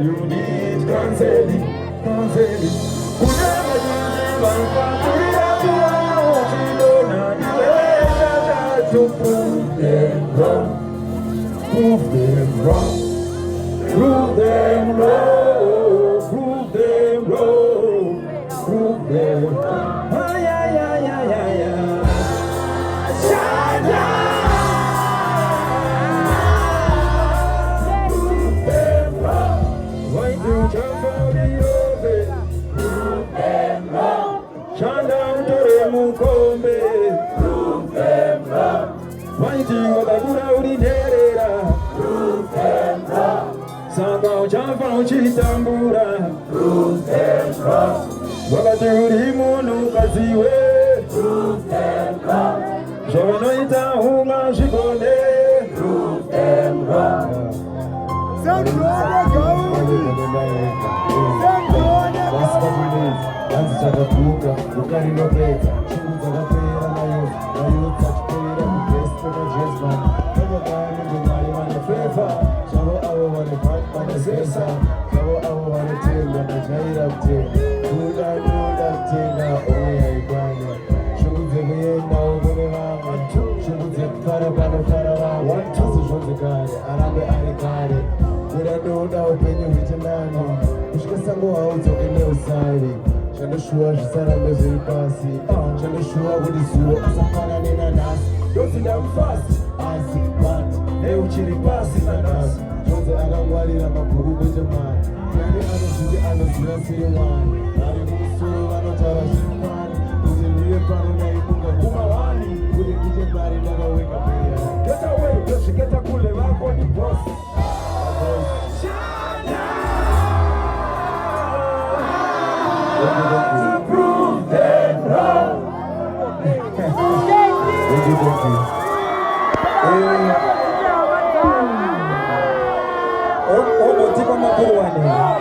You need counseling. To prove them wrong, prove them wrong, prove them wrong, prove them wrong, prove them wrong. Ah, yeah, yeah, yeah, yeah, yeah. Prove them wrong. Why do you jump for the oven? Prove them wrong. Shine down to the Mukombe. Prove them wrong. Mighty Wabagura Urinera. Prove them wrong. Sangao Jamfa Chitambura. Prove them wrong. Wabaturi Munu Kaziwe. Prove them wrong. Jonoita Huma Shikone. Prove them wrong. Sangrona Gaudi. Sangrona Gaudi. Anzagabuka, Ukarino Plata, Chugapera, Mayu, Tachpera, Western Jesman, Tagaman, and the Mariman Fefa, Java Hour on the Park by the Sesa, Java Hour on the Tail and the Jail of Tail, Good of Tail, oh, I buy Sugar the Way now, the Sugar the Parabana, one toss of the guy, Arabe Alicari, with a no doubt when you reach a man, Ushkasango out of the new side. Joshua, she said I'm losing passy. Joshua with his suit, as a fan in a nas. Don't sit down fast, I see what they will chili passing and us. Jose Agawadi, I'm a Puru with the man. Many others to the others, you don't see one. Now you go so, I don't tell us you man. Who's in the front of you, Kumawani, who did you get married, never wake up here. Get away, just get a cool level for the boss. To prove them wrong. Thank you.